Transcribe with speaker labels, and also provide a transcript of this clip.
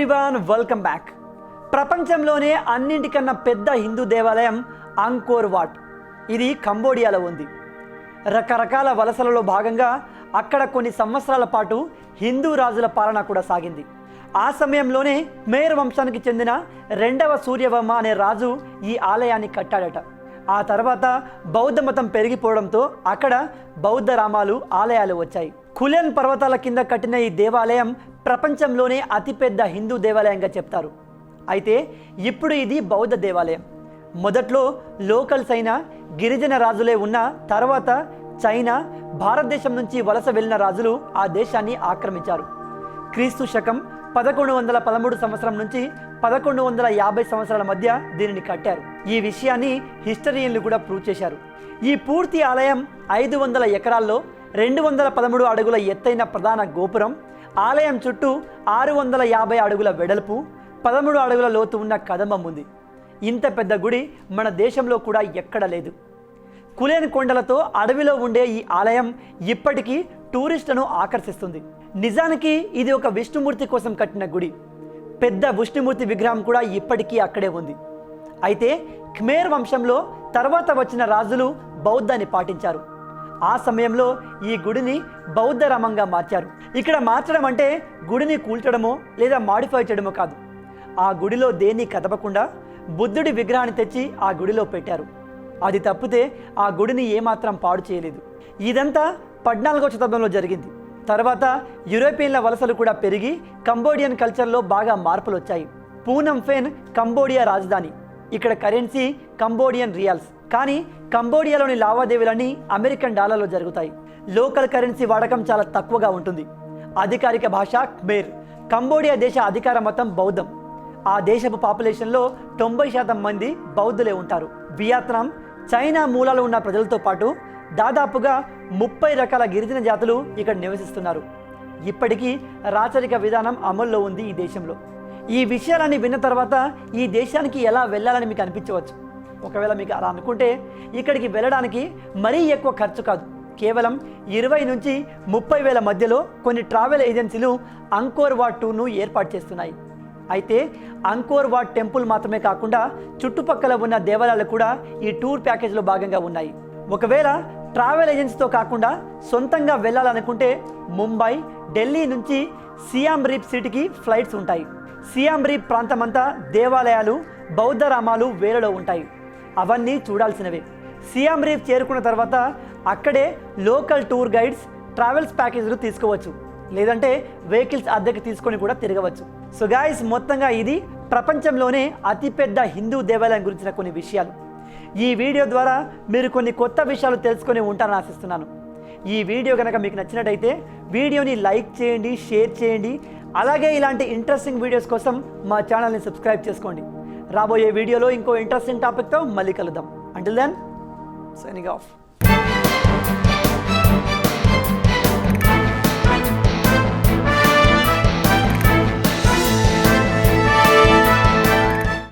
Speaker 1: Everyone, welcome back. ప్రపంచంలోనే అన్నింటికన్నా పెద్ద హిందూ దేవాలయం అంకోర్ వాట్. ఇది కంబోడియాలో ఉంది. రకరకాల వలసలలో భాగంగా అక్కడ కొన్ని సంవత్సరాల పాటు హిందూ రాజుల పాలన కూడా సాగింది. ఆ సమయంలోనే ఖమేర్ వంశానికి చెందిన రెండవ సూర్యవర్మ అనే రాజు ఈ ఆలయాన్ని కట్టాడట. ఆ తర్వాత బౌద్ధ మతం పెరిగిపోవడంతో అక్కడ బౌద్ధ రామాలు ఆలయాలు వచ్చాయి. ఖులెన్ పర్వతాల కింద కట్టిన ఈ దేవాలయం ప్రపంచంలోనే అతిపెద్ద హిందూ దేవాలయంగా చెప్తారు. అయితే ఇప్పుడు ఇది బౌద్ధ దేవాలయం. మొదట్లో లోకల్స్ అయిన గిరిజన రాజులే ఉన్న తర్వాత చైనా, భారతదేశం నుంచి వలస వెళ్ళిన రాజులు ఆ దేశాన్ని ఆక్రమించారు. క్రీస్తు శకం 1113 సంవత్సరం నుంచి 1150 సంవత్సరాల మధ్య దీనిని కట్టారు. ఈ విషయాన్ని హిస్టరియన్లు కూడా ప్రూవ్ చేశారు. ఈ పూర్తి ఆలయం 500 ఎకరాల్లో 213 అడుగుల ఎత్తైన ప్రధాన గోపురం, ఆలయం చుట్టూ 650 అడుగుల వెడల్పు, 13 అడుగుల లోతు ఉన్న కదంబం ఉంది. ఇంత పెద్ద గుడి మన దేశంలో కూడా ఎక్కడ లేదు. ఖులెన్ కొండలతో అడవిలో ఉండే ఈ ఆలయం ఇప్పటికీ టూరిస్టులను ఆకర్షిస్తుంది. నిజానికి ఇది ఒక విష్ణుమూర్తి కోసం కట్టిన గుడి. పెద్ద విష్ణుమూర్తి విగ్రహం కూడా ఇప్పటికీ అక్కడే ఉంది. అయితే ఖమేర్ వంశంలో తర్వాత వచ్చిన రాజులు బౌద్ధాన్ని పాటించారు. ఆ సమయంలో ఈ గుడిని బౌద్ధ రామంగా మార్చారు. ఇక్కడ మార్చడం అంటే గుడిని కూల్చడమో లేదా మాడిఫై చేయడమో కాదు. ఆ గుడిలో దేన్ని కదపకుండా బుద్ధుడి విగ్రహాన్ని తెచ్చి ఆ గుడిలో పెట్టారు. అది తప్పితే ఆ గుడిని ఏమాత్రం పాడు చేయలేదు. ఇదంతా 14వ శతాబ్దంలో జరిగింది. తర్వాత యూరోపియన్ల వలసలు కూడా పెరిగి కంబోడియన్ కల్చర్లో బాగా మార్పులు వచ్చాయి. పూనం ఫెన్ కంబోడియా రాజధాని. ఇక్కడ కరెన్సీ కంబోడియన్ రియాల్స్. కానీ కంబోడియాలోని లావాదేవీలన్నీ అమెరికన్ డాలర్లో జరుగుతాయి. లోకల్ కరెన్సీ వాడకం చాలా తక్కువగా ఉంటుంది. అధికారిక భాష ఖమేర్. కంబోడియా దేశ అధికార మతం బౌద్ధం. ఆ దేశపు పాపులేషన్లో 90% మంది బౌద్ధులే ఉంటారు. వియత్నాం, చైనా మూలాలు ఉన్న ప్రజలతో పాటు దాదాపుగా 30 రకాల గిరిజన జాతులు ఇక్కడ నివసిస్తున్నారు. ఇప్పటికీ రాచరిక విధానం అమల్లో ఉంది ఈ దేశంలో. ఈ విషయాలన్నీ విన్న తర్వాత ఈ దేశానికి ఎలా వెళ్ళాలని మీకు అనిపించవచ్చు. ఒకవేళ మీకు అలా అనుకుంటే ఇక్కడికి వెళ్ళడానికి మరీ ఎక్కువ ఖర్చు కాదు. కేవలం 20 నుంచి 30 వేల మధ్యలో కొన్ని ట్రావెల్ ఏజెన్సీలు అంకోర్ వాట్ టూర్ను ఏర్పాటు చేస్తున్నాయి. అయితే అంకోర్ వాట్ టెంపుల్ మాత్రమే కాకుండా చుట్టుపక్కల ఉన్న దేవాలయాలు కూడా ఈ టూర్ ప్యాకేజ్లో భాగంగా ఉన్నాయి. ఒకవేళ ట్రావెల్ ఏజెన్సీతో కాకుండా సొంతంగా వెళ్ళాలనుకుంటే ముంబై, ఢిల్లీ నుంచి సియాం రీప్ సిటీకి ఫ్లైట్స్ ఉంటాయి. సియాం రీప్ ప్రాంతమంతా దేవాలయాలు, బౌద్ధ రామాలు వేలలో ఉంటాయి. అవన్నీ చూడాల్సినవే. సియాం రీప్ చేరుకున్న తర్వాత అక్కడే లోకల్ టూర్ గైడ్స్, ట్రావెల్స్ ప్యాకేజీలు తీసుకోవచ్చు. లేదంటే వెహికల్స్ అద్దెకి తీసుకొని కూడా తిరగవచ్చు. సో గాయస్, మొత్తంగా ఇది ప్రపంచంలోనే అతిపెద్ద హిందూ దేవాలయం గురించిన కొన్ని విషయాలు. ఈ వీడియో ద్వారా మీరు కొన్ని కొత్త విషయాలు తెలుసుకొని ఉంటారని ఆశిస్తున్నాను. ఈ వీడియో కనుక మీకు నచ్చినట్టయితే వీడియోని లైక్ చేయండి, షేర్ చేయండి. అలాగే ఇలాంటి ఇంట్రెస్టింగ్ వీడియోస్ కోసం మా ఛానల్ని సబ్స్క్రైబ్ చేసుకోండి. రాబోయే వీడియోలో ఇంకో ఇంట్రెస్టింగ్ టాపిక్తో మళ్ళీ కలుద్దాం. Until then, signing of.